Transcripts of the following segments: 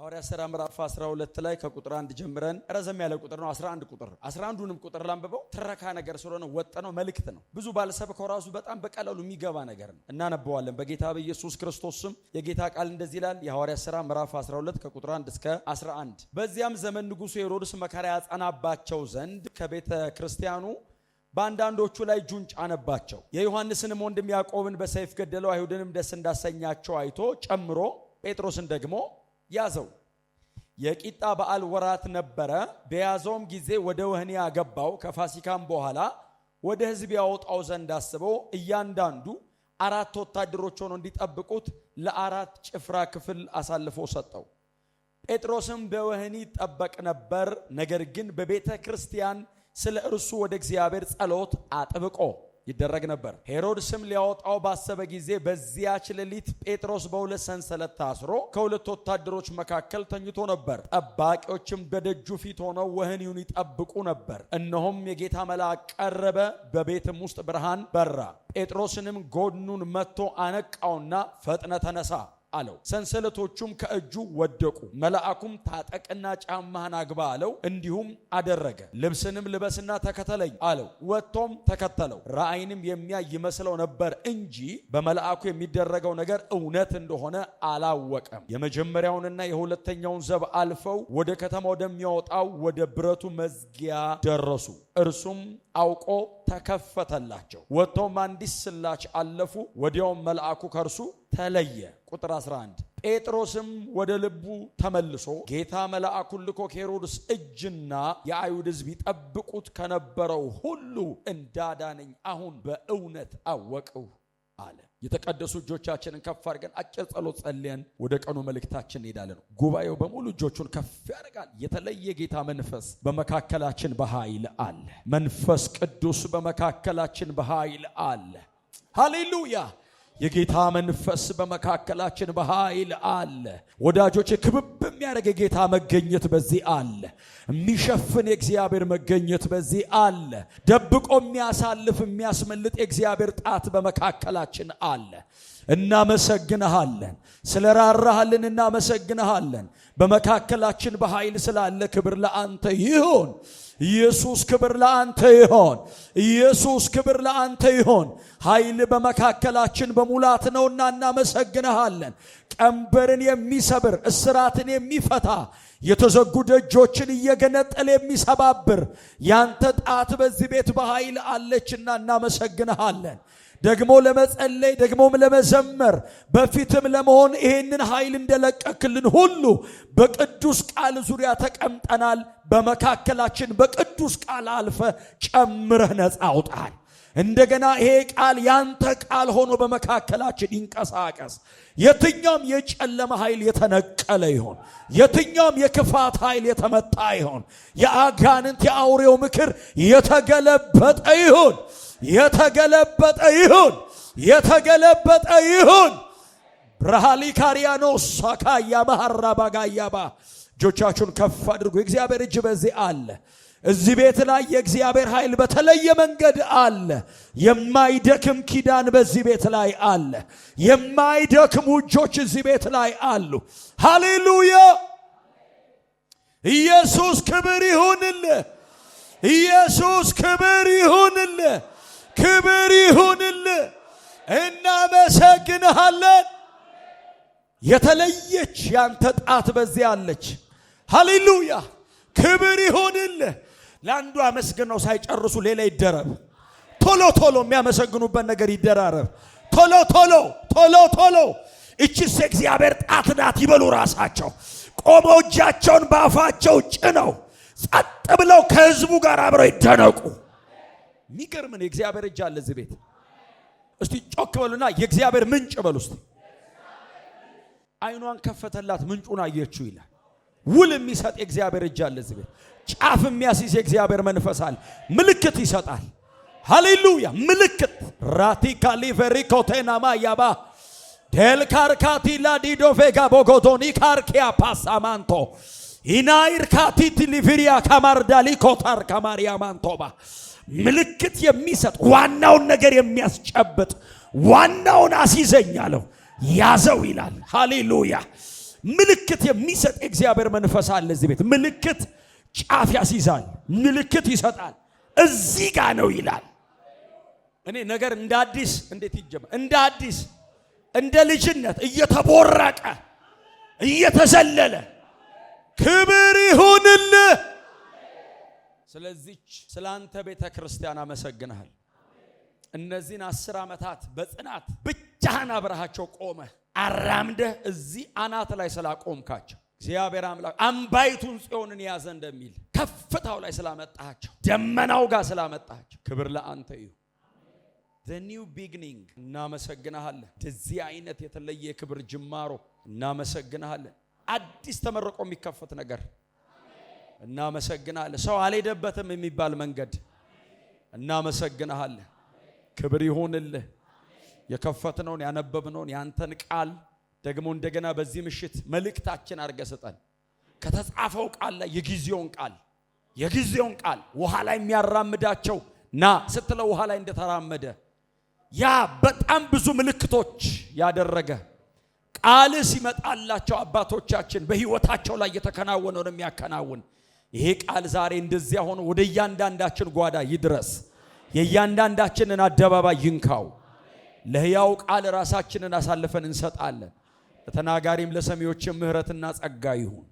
ሐዋርያት ሥራ ምዕራፍ 12 ላይ ከቁጥር 1 ጀምረን ረዘም ያለ ቁጥር ነው 11 ቁጥር 11ዱንም ቁጥር ላንብበው። ትረካ ነገር ስለሆነ ወጥነው መልእክት ነው። ብዙ ባልሰብከው ራሱ በጣም በቀላሉ የሚገባ ነገር ነው። እናነበዋለን በጌታ በኢየሱስ ክርስቶስ ስም። የጌታ ቃል እንደዚህ ይላል። የሐዋርያት ሥራ ምዕራፍ 12 ከቁጥር 1 እስከ 11። በዚያም ዘመን ንጉሡ ሄሮድስ መከራ ያጸናባቸው ዘንድ ከቤተ ክርስቲያኑ በአንዳንዶቹ ላይ እጁን ጫነባቸው። የዮሐንስንም ወንድም ያዕቆብን በሰይፍ ገደለው። አይሁድንም ደስ እንዳሰኛቸው አይቶ ጨምሮ ጴጥሮስን ደግሞ ያዘው። የቂጣ በዓል ወራት ነበረ። በያዘውም ጊዜ ወደ ወህኒ አገባው። ከፋሲካም በኋላ ወደ ሕዝብ ያወጣው ዘንድ አስበው እያንዳንዱ 4 ወታደሮች ሆነው እንዲጠብቁት ለ4 ጭፍራ ክፍል አሳልፎ ሰጠው። ጴጥሮስም በወህኒ ይጠበቅ ነበር። ነገር ግን በቤተ ክርስቲያን ስለ እርሱ ወደ እግዚአብሔር ጸሎት አጥብቆ ይደረግ ነበር። ሄሮድስም ሊያወጣው ባሰበ ጊዜ በዚያች ሌሊት ጴጥሮስ በሁለት ሰንሰለት ታስሮ ከሁለት ወታደሮች መካከል ተኝቶ ነበር። ጠባቂዎችም በደጁ ፊት ሆነው ወህኒውን ይጠብቁ ነበር። እነሆም የጌታ መልአክ ቀረበ፣ በቤትም ውስጥ ብርሃን በራ። ጴጥሮስንም ጎኑን መትቶ አነቃውና ፈጥነ ተነሳ አለው። ሰንሰለቶቹም ከእጁ ወደቁ። መልአኩም ታጠቅና ጫማህን አግባ አለው። እንዲሁም አደረገ። ልብስንም ልበስና ተከተለኝ አለው። ወጥቶም ተከተለው። ራእይንም የሚያይ ይመስለው ነበር እንጂ በመልአኩ የሚደረገው ነገር እውነት እንደሆነ አላወቀም። የመጀመሪያውንና የሁለተኛውን ዘብ አልፈው ወደ ከተማ ወደሚያወጣው ወደ ብረቱ መዝጊያ ደረሱ። እርሱም አውቆ ተከፈተላቸው። ወጥተውም አንዲት ስላች አለፉ። ወዲያውም መልአኩ ከእርሱ ተለየ። ቁጥር 11 ጴጥሮስም ወደ ልቡ ተመልሶ ጌታ መልአኩን ልኮ ከሄሮድስ እጅና የአይሁድ ሕዝብ ይጠብቁት ከነበረው ሁሉ እንዳዳነኝ አሁን በእውነት አወቅሁ አለ። የተቀደሱ እጆቻችንን ከፍ አድርገን አጭር ጸሎት ጸልየን ወደ ቀኑ መልእክታችን እንሄዳለን። ጉባኤው በሙሉ እጆቹን ከፍ ያደርጋል። የተለየ ጌታ መንፈስ በመካከላችን በኃይል አለ። መንፈስ ቅዱስ በመካከላችን በኃይል አለ። ሃሌሉያ! የጌታ መንፈስ በመካከላችን በኃይል አለ። ወዳጆች፣ ክብብ የሚያደርግ የጌታ መገኘት በዚህ አለ። የሚሸፍን የእግዚአብሔር መገኘት በዚህ አለ። ደብቆ የሚያሳልፍ የሚያስመልጥ የእግዚአብሔር ጣት በመካከላችን አለ። እናመሰግንሃለን። ስለራራሃልን እናመሰግንሃለን። በመካከላችን በኃይል ስላለ ክብር ለአንተ ይሁን። ኢየሱስ ክብር ለአንተ ይሁን። ኢየሱስ ክብር ለአንተ ይሁን። ኃይል በመካከላችን በሙላት ነውና እናመሰግንሃለን። ቀንበርን የሚሰብር እስራትን የሚፈታ የተዘጉ ደጆችን እየገነጠለ የሚሰባብር ያንተ ጣት በዚህ ቤት በኃይል አለችና እናመሰግንሃለን። ደግሞ ለመጸለይ ደግሞም ለመዘመር በፊትም ለመሆን ይሄንን ኃይል እንደለቀክልን ሁሉ በቅዱስ ቃል ዙሪያ ተቀምጠናል። በመካከላችን በቅዱስ ቃል አልፈ ጨምረህ ነፃ አውጣን። እንደገና ይሄ ቃል ያንተ ቃል ሆኖ በመካከላችን ይንቀሳቀስ። የትኛውም የጨለመ ኃይል የተነቀለ ይሆን፣ የትኛውም የክፋት ኃይል የተመታ ይሆን፣ የአጋንንት የአውሬው ምክር የተገለበጠ ይሁን፣ የተገለበጠ ይሁን፣ የተገለበጠ ይሁን። ብርሃሊ ካሪያኖስ ሳካያ ባህራ ባጋያባ እጆቻችሁን ከፍ አድርጉ። የእግዚአብሔር እጅ በዚህ አለ። እዚህ ቤት ላይ የእግዚአብሔር ኃይል በተለየ መንገድ አለ። የማይደክም ኪዳን በዚህ ቤት ላይ አለ። የማይደክሙ እጆች እዚህ ቤት ላይ አሉ። ሃሌሉያ! ኢየሱስ ክብር ይሁንልህ። ኢየሱስ ክብር ይሁንልህ። ክብር ይሁንልህ። እናመሰግንሃለን። የተለየች ያንተ ጣት በዚህ አለች። ሃሌሉያ! ክብር ይሁንልህ። ለአንዱ አመስግነው ሳይጨርሱ ሌላ ይደረብ። ቶሎ ቶሎ የሚያመሰግኑበት ነገር ይደራረብ። ቶሎ ቶሎ ቶሎ ቶሎ። እቺስ እግዚአብሔር ጣት ናት ይበሉ። ራሳቸው ቆመው እጃቸውን በአፋቸው ጭነው ጸጥ ብለው ከህዝቡ ጋር አብረው ይደነቁ። የሚገርምን የእግዚአብሔር እጅ አለ እዚህ ቤት። እስቲ ጮክ በሉና የእግዚአብሔር ምንጭ በሉ እስቲ። አይኗን ከፈተላት ምንጩን አየችው ይላል። ውል የሚሰጥ የእግዚአብሔር እጅ አለ እዚህ ቤት። ጫፍ የሚያስይዝ የእግዚአብሔር መንፈስ አለ። ምልክት ይሰጣል። ሃሌሉያ! ምልክት ራቲካ ሊቨሪኮ ቴናማ ያባ ዴልካርካቲ ላዲዶቬጋ ቦጎዶኒ ካርኪያ ፓሳማንቶ ኢናይርካቲ ሊቪሪያ ካማርዳሊ ኮታር ካማሪያ ማንቶባ ምልክት የሚሰጥ ዋናውን ነገር የሚያስጨብጥ ዋናውን አስይዘኛለሁ ያዘው ይላል። ሃሌሉያ! ምልክት የሚሰጥ እግዚአብሔር መንፈስ አለ እዚህ ቤት። ምልክት ጫፍ ያስይዛል፣ ምልክት ይሰጣል። እዚህ ጋር ነው ይላል። እኔ ነገር እንደ አዲስ እንዴት ይጀምራል? እንደ አዲስ እንደ ልጅነት እየተቦረቀ እየተዘለለ ክብር ይሁንልህ። ስለዚህ ስላንተ ቤተ ክርስቲያን አመሰግናለሁ። እነዚህን 10 ዓመታት በጽናት ብቻህን አብረሃቸው ቆመ አራምደህ እዚህ አናት ላይ ስላቆምካቸው እግዚአብሔር አምላክ አምባይቱን ጽዮንን ያዘ እንደሚል ከፍታው ላይ ስላመጣቸው ደመናው ጋር ስላመጣቸው ክብር ለአንተ ይሁን። the new beginning እናመሰግናለን። እዚህ አይነት የተለየ ክብር ጅማሮ እናመሰግናለን። አዲስ ተመርቆ የሚከፈት ነገር እናመሰግናለን። ሰው አልሄደበትም የሚባል መንገድ እናመሰግናለን። ክብር ይሁንልህ። የከፈትነውን ያነበብነውን ያንተን ቃል ደግሞ እንደገና በዚህ ምሽት መልእክታችን አድርገህ ስጠን። ከተጻፈው ቃል ላይ የጊዜውን ቃል ውሃ ላይ የሚያራምዳቸው ና ስትለው ውሃ ላይ እንደተራመደ ያ በጣም ብዙ ምልክቶች ያደረገ ቃል ሲመጣላቸው አባቶቻችን በህይወታቸው ላይ የተከናወነው ነው የሚያከናውን። ይሄ ቃል ዛሬ እንደዚያ ሆኖ ወደ እያንዳንዳችን ጓዳ ይድረስ። የእያንዳንዳችንን አደባባይ ይንካው። ለሕያው ቃል ራሳችንን አሳልፈን እንሰጣለን። ለተናጋሪም ለሰሚዎችም ምህረትና ጸጋ ይሁን።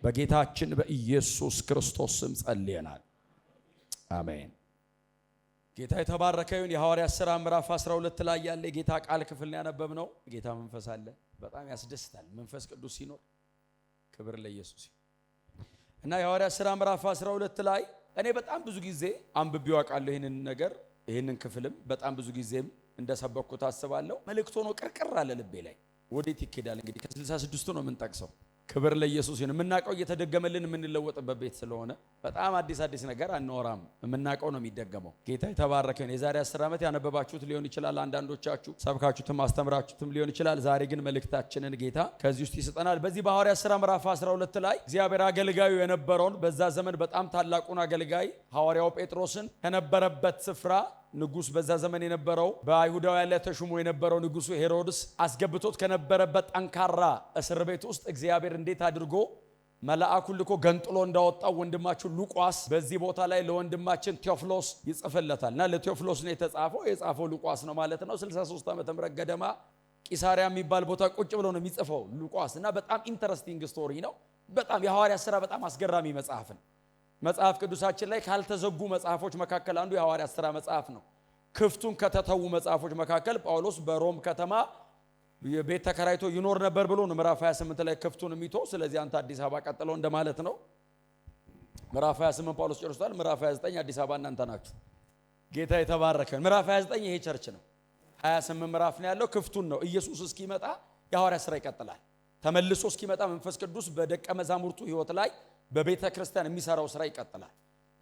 በጌታችን በኢየሱስ ክርስቶስ ስም ጸልየናል። አሜን። ጌታ የተባረከ ይሁን። የሐዋርያት ሥራ ምዕራፍ 12 ላይ ያለ የጌታ ቃል ክፍል ያነበብነው ጌታ መንፈስ አለ። በጣም ያስደስታል መንፈስ ቅዱስ ሲኖር። ክብር ለኢየሱስ እና የሐዋርያት ሥራ ምዕራፍ 12 ላይ እኔ በጣም ብዙ ጊዜ አንብቤው አውቃለሁ። ይሄንን ክፍልም በጣም ብዙ ጊዜም እንደሰበኩት አስባለሁ። መልእክት ሆኖ ቅርቅር አለ ልቤ ላይ። ወዴት ይኬዳል እንግዲህ ከ66 ነው የምንጠቅሰው። ክብር ለኢየሱስ ይሁን። የምናውቀው እየተደገመልን የምንለወጥበት ቤት ስለሆነ በጣም አዲስ ነገር አንወራም። የምናውቀው ነው የሚደገመው። ጌታ የተባረከ ይሁን። የዛሬ 10 ዓመት ያነበባችሁት ሊሆን ይችላል። አንዳንዶቻችሁ ሰብካችሁትም አስተምራችሁትም ሊሆን ይችላል። ዛሬ ግን መልእክታችንን ጌታ ከዚህ ውስጥ ይሰጠናል። በዚህ በሐዋርያት ሥራ ምዕራፍ 12 ላይ እግዚአብሔር አገልጋዩ የነበረውን በዛ ዘመን በጣም ታላቁን አገልጋይ ሐዋርያው ጴጥሮስን ከነበረበት ስፍራ ንጉስ በዛ ዘመን የነበረው በአይሁዳውያን ላይ ተሹሞ የነበረው ንጉሱ ሄሮድስ አስገብቶት ከነበረበት ጠንካራ እስር ቤት ውስጥ እግዚአብሔር እንዴት አድርጎ መልአኩን ልኮ ገንጥሎ እንዳወጣው ወንድማችን ሉቃስ በዚህ ቦታ ላይ ለወንድማችን ቴዎፍሎስ ይጽፍለታልና ለቴዎፍሎስ ነው የጻፈው ሉቃስ ነው ማለት ነው። 63 ዓመተ ምህረት ገደማ ቂሳሪያ የሚባል ቦታ ቁጭ ብሎ ነው የሚጽፈው ሉቃስ እና በጣም ኢንተረስቲንግ ስቶሪ ነው። በጣም የሐዋርያት ሥራ በጣም አስገራሚ መጽሐፍ ነው። መጽሐፍ ቅዱሳችን ላይ ካልተዘጉ መጽሐፎች መካከል አንዱ የሐዋርያት ሥራ መጽሐፍ ነው። ክፍቱን ከተተዉ መጽሐፎች መካከል ጳውሎስ በሮም ከተማ ቤት ተከራይቶ ይኖር ነበር ብሎ ነው ምዕራፍ 28 ላይ ክፍቱን የሚተው። ስለዚህ አንተ አዲስ አበባ ቀጥለው እንደማለት ነው። ምዕራፍ 28 ጳውሎስ ጨርሷል። ምዕራፍ 29 አዲስ አበባ እናንተ ናችሁ። ጌታ የተባረከ። ምዕራፍ 29 ይሄ ቸርች ነው። 28 ምዕራፍ ነው ያለው። ክፍቱን ነው። ኢየሱስ እስኪመጣ የሐዋርያት ሥራ ይቀጥላል። ተመልሶ እስኪመጣ መንፈስ ቅዱስ በደቀ መዛሙርቱ ሕይወት ላይ በቤተ ክርስቲያን የሚሰራው ስራ ይቀጥላል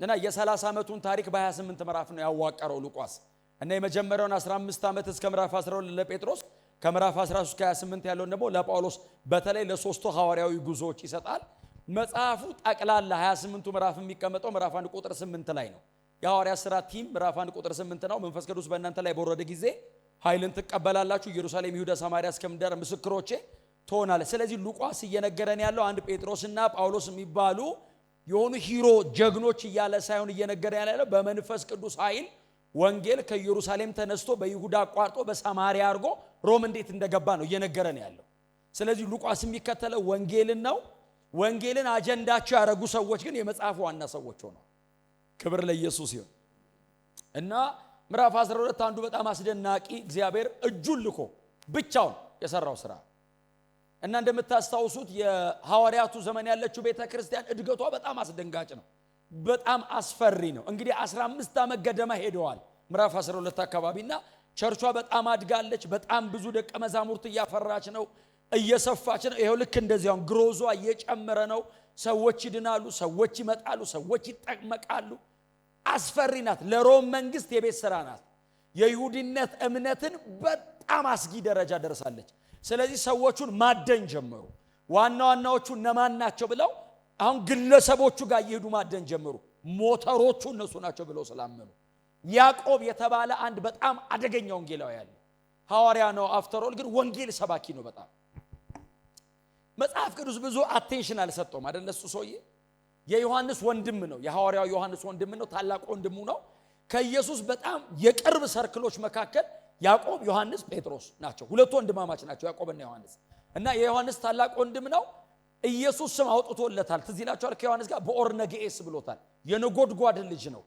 እና የ30 ዓመቱን ታሪክ በ28 ምዕራፍ ነው ያዋቀረው ሉቃስ እና የመጀመሪያውን 15 ዓመት እስከ ምዕራፍ 12 ለጴጥሮስ ከምዕራፍ 13 እስከ 28 ያለውን ደግሞ ለጳውሎስ በተለይ ለሶስቱ ሐዋርያዊ ጉዞዎች ይሰጣል። መጽሐፉ ጠቅላላ 28ቱ ምዕራፍ የሚቀመጠው ምዕራፍ 1 ቁጥር 8 ላይ ነው። የሐዋርያት ሥራ ቲም ምዕራፍ 1 ቁጥር 8 ነው። መንፈስ ቅዱስ በእናንተ ላይ በወረደ ጊዜ ኃይልን ትቀበላላችሁ፣ ኢየሩሳሌም፣ ይሁዳ፣ ሰማርያ እስከ ምድር ምስክሮቼ ትሆናለህ። ስለዚህ ሉቃስ እየነገረን ያለው አንድ ጴጥሮስና ጳውሎስ የሚባሉ የሆኑ ሂሮ ጀግኖች እያለ ሳይሆን እየነገረን ያለው በመንፈስ ቅዱስ ኃይል ወንጌል ከኢየሩሳሌም ተነስቶ በይሁዳ አቋርጦ በሰማርያ አድርጎ ሮም እንዴት እንደገባ ነው እየነገረን ያለው። ስለዚህ ሉቃስ የሚከተለው ወንጌልን ነው። ወንጌልን አጀንዳቸው ያደረጉ ሰዎች ግን የመጽሐፉ ዋና ሰዎች ሆነው። ክብር ለኢየሱስ ይሁን እና ምዕራፍ 12 አንዱ በጣም አስደናቂ እግዚአብሔር እጁን ልኮ ብቻውን የሰራው ስራ እና እንደምታስታውሱት የሐዋርያቱ ዘመን ያለችው ቤተክርስቲያን እድገቷ በጣም አስደንጋጭ ነው። በጣም አስፈሪ ነው። እንግዲህ 15 ዓመት ገደማ ሄደዋል ምዕራፍ 12 አካባቢና ቸርቿ በጣም አድጋለች። በጣም ብዙ ደቀ መዛሙርት እያፈራች ነው፣ እየሰፋች ነው። ይሄው ልክ እንደዚያው ግሮዟ እየጨመረ ነው። ሰዎች ይድናሉ፣ ሰዎች ይመጣሉ፣ ሰዎች ይጠመቃሉ። አስፈሪ ናት። ለሮም መንግስት የቤት ስራ ናት። የይሁዲነት እምነትን በጣም አስጊ ደረጃ ደርሳለች። ስለዚህ ሰዎቹን ማደን ጀመሩ። ዋናዎቹ እነማን ናቸው ብለው አሁን ግለሰቦቹ ጋር እየሄዱ ማደን ጀመሩ። ሞተሮቹ እነሱ ናቸው ብለው ስላመኑ ያዕቆብ የተባለ አንድ በጣም አደገኛ ወንጌላዊ ያለ ሐዋርያ ነው። አፍተር ኦል ግን ወንጌል ሰባኪ ነው። በጣም መጽሐፍ ቅዱስ ብዙ አቴንሽን አልሰጠውም አይደል? እሱ ሰውዬ የዮሐንስ ወንድም ነው፣ የሐዋርያው ዮሐንስ ወንድም ነው፣ ታላቅ ወንድሙ ነው። ከኢየሱስ በጣም የቅርብ ሰርክሎች መካከል ያዕቆብ፣ ዮሐንስ፣ ጴጥሮስ ናቸው። ሁለቱ ወንድማማች ናቸው፣ ያዕቆብና ዮሐንስ። እና የዮሐንስ ታላቅ ወንድም ነው። ኢየሱስ ስም አውጥቶለታል። ትዝ ይላችኋል፣ ከዮሐንስ ጋር በኦርነጌኤስ ብሎታል። የነጎድጓድ ልጅ ነው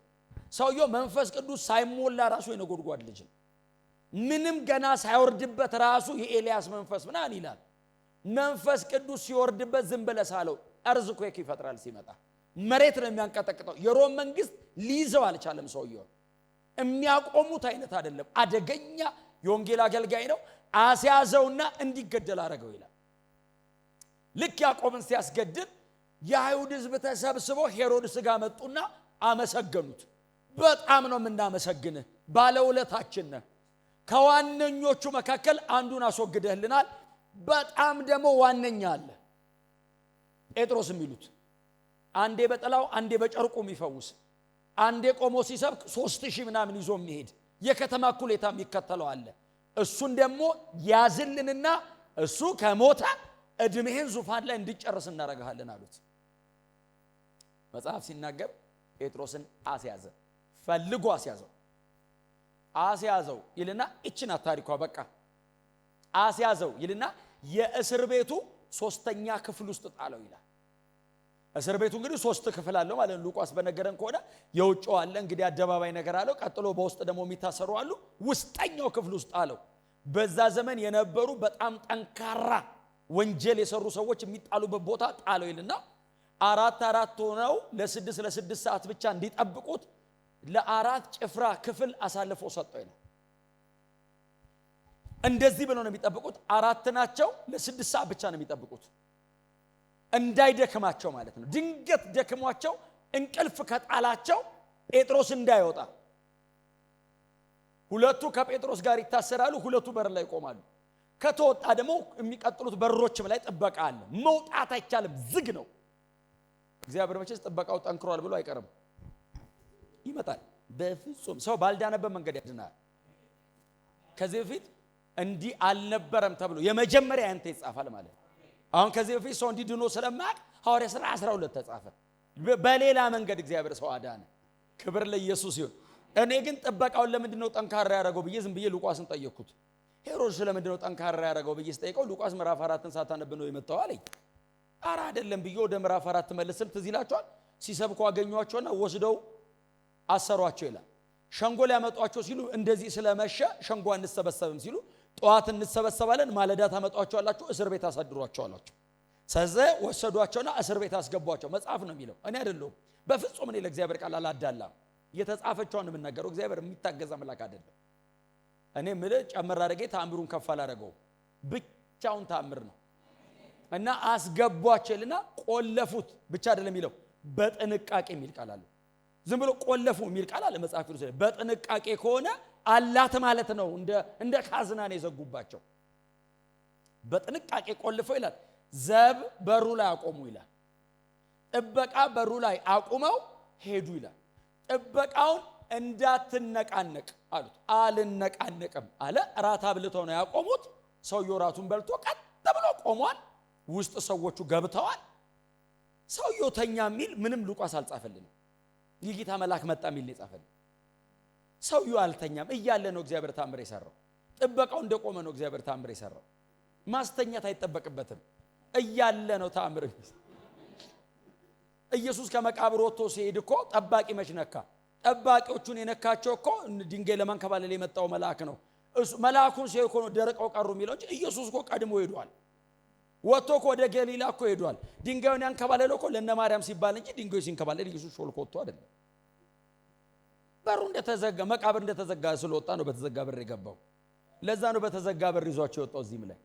ሰውየው። መንፈስ ቅዱስ ሳይሞላ ራሱ የነጎድጓድ ልጅ ነው። ምንም ገና ሳይወርድበት ራሱ የኤልያስ መንፈስ ምናምን ይላል። መንፈስ ቅዱስ ሲወርድበት ዝም ብለህ ሳለው እርዝኩዌክ ይፈጥራል። ሲመጣ መሬት ነው የሚያንቀጠቅጠው። የሮም መንግስት ሊይዘው አልቻለም። ሰውየው የሚያቆሙት አይነት አይደለም። አደገኛ የወንጌል አገልጋይ ነው። አስያዘውና እንዲገደል አደረገው ይላል። ልክ ያዕቆብን ሲያስገድል የአይሁድ ሕዝብ ተሰብስበው ሄሮድስ ጋር መጡና አመሰገኑት። በጣም ነው የምናመሰግንህ፣ ባለውለታችን ነህ። ከዋነኞቹ መካከል አንዱን አስወግደህልናል። በጣም ደግሞ ዋነኛ አለ ጴጥሮስ የሚሉት፣ አንዴ በጥላው አንዴ በጨርቁ የሚፈውስ፣ አንዴ ቆሞ ሲሰብክ 3000 ምናምን ይዞ የሚሄድ የከተማ እኩሌታ የሚከተለው አለ። እሱን ደግሞ ያዝልንና እሱ ከሞተ እድሜህን ዙፋን ላይ እንዲጨርስ እናደርጋለን አሉት። መጽሐፍ ሲናገር ጴጥሮስን አስያዘ፣ ፈልጎ አስያዘው ይልና እቺና ታሪኳ በቃ አስያዘው ይልና የእስር ቤቱ 3ኛ ክፍል ውስጥ ጣለው ይላል። እስር ቤቱ እንግዲህ 3 ክፍል አለው ማለት ነው። ሉቃስ በነገረን ከሆነ የውጭው አለ እንግዲህ አደባባይ ነገር አለው። ቀጥሎ በውስጥ ደግሞ የሚታሰሩ አሉ። ውስጠኛው ክፍል ውስጥ ጣለው። በዛ ዘመን የነበሩ በጣም ጠንካራ ወንጀል የሰሩ ሰዎች የሚጣሉበት ቦታ ጣለው ይልና 4 ሆነው ለ6 ሰዓት ብቻ እንዲጠብቁት ለ4 ጭፍራ ክፍል አሳልፎ ሰጠው ይላል። እንደዚህ ብለው ነው የሚጠብቁት። 4 ናቸው፣ ለ6 ሰዓት ብቻ ነው የሚጠብቁት እንዳይደክማቸው ማለት ነው። ድንገት ደክሟቸው እንቅልፍ ከጣላቸው ጴጥሮስ እንዳይወጣ፣ ሁለቱ ከጴጥሮስ ጋር ይታሰራሉ፣ ሁለቱ በር ላይ ይቆማሉ። ከተወጣ ደግሞ የሚቀጥሉት በሮችም ላይ ጥበቃ አለ። መውጣት አይቻልም፣ ዝግ ነው። እግዚአብሔር መቼስ ጥበቃው ጠንክሯል ብሎ አይቀርም፣ ይመጣል። በፍጹም ሰው ባልዳነበት መንገድ ያድናል። ከዚህ በፊት እንዲህ አልነበረም ተብሎ የመጀመሪያ አንተ ይጻፋል ማለት ነው። አሁን ከዚህ በፊት ሰው እንዲህ ድኖ ስለማቅ ሐዋርያ ሥራ 12 ተጻፈ። በሌላ መንገድ እግዚአብሔር ሰው አዳነ። ክብር ለኢየሱስ ይሁን። እኔ ግን ጥበቃውን ለምንድን ነው ጠንካራ ያደረገው ብዬ ዝም ብዬ ሉቃስን ጠየቅኩት። ሄሮድስ ለምንድን ነው ጠንካራ ያደረገው ብዬ ስጠይቀው ሉቃስ ምዕራፍ 4ን ሳታነብ ነው የመጣው አለኝ። ኧረ አይደለም ብዬ ወደ ምዕራፍ 4 መልስል። ትዝ ይላችኋል፣ ሲሰብኩ አገኟቸውና ወስደው አሰሯቸው ይላል። ሸንጎ ሊያመጧቸው ሲሉ እንደዚህ ስለመሸ ሸንጎ አንሰበሰብም ሲሉ ጠዋት እንሰበሰባለን፣ ማለዳ ታመጧቸዋላችሁ፣ እስር ቤት አሳድሯቸዋላችሁ። ስለዚህ ወሰዷቸውና እስር ቤት አስገቧቸው። መጽሐፍ ነው የሚለው፣ እኔ አይደለሁም። በፍጹም እኔ ለእግዚአብሔር ቃል አላዳላም። እየተጻፈችውን የምናገረው እግዚአብሔር የሚታገዝ አምላክ አይደለም። እኔ ምልህ ጨምር አድርጌ ተአምሩን ከፍ አላደረገው፣ ብቻውን ተአምር ነው። እና አስገቧቸውና ቆለፉት። ብቻ አይደለም የሚለው በጥንቃቄ የሚል ቃል አለ። ዝም ብሎ ቆለፉ የሚል ቃል አለ መጽሐፍ ቅዱስ ላይ። በጥንቃቄ ከሆነ አላት ማለት ነው። እንደ ካዝና ነው የዘጉባቸው። በጥንቃቄ ቆልፈው ይላል። ዘብ በሩ ላይ አቆሙ ይላል። ጥበቃ በሩ ላይ አቁመው ሄዱ ይላል። ጥበቃውን እንዳትነቃነቅ አሉት። አልነቃነቅም አለ። ራት አብልተው ነው ያቆሙት። ሰውየው ራቱን በልቶ ቀጥ ብሎ ቆሟል። ውስጥ ሰዎቹ ገብተዋል። ሰውየው ተኛ የሚል ምንም ሉቃስ አልጻፈልንም። የጌታ መልአክ መጣ የሚል ነው የጻፈልን። ሰውየው አልተኛም እያለ ነው እግዚአብሔር ታምር የሰራው። ጥበቃው እንደቆመ ነው እግዚአብሔር ታምር የሰራው። ማስተኛት አይጠበቅበትም እያለ ነው ታምር። ኢየሱስ ከመቃብር ወጥቶ ሲሄድ እኮ ጠባቂ መች ነካ? ጠባቂዎቹን የነካቸው እኮ ድንጋይ ለማንከባለል የመጣው መልአክ ነው። እሱ መልአኩን ሲያዩ እኮ ነው ደረቀው ቀሩ የሚለው እንጂ ኢየሱስ እኮ ቀድሞ ሄዷል። ወጥቶ እኮ ወደ ገሊላ እኮ ሄዷል። ድንጋዩን ያንከባለለው እኮ ለነ ማርያም ሲባል እንጂ ድንጋዩ ሲንከባለል ኢየሱስ ሾልኮ ወጥቶ አይደለም። በሩ እንደተዘጋ መቃብር እንደተዘጋ ስለወጣ ነው በተዘጋ በር የገባው። ለዛ ነው በተዘጋ በር ይዟቸው የወጣው እዚህም ላይ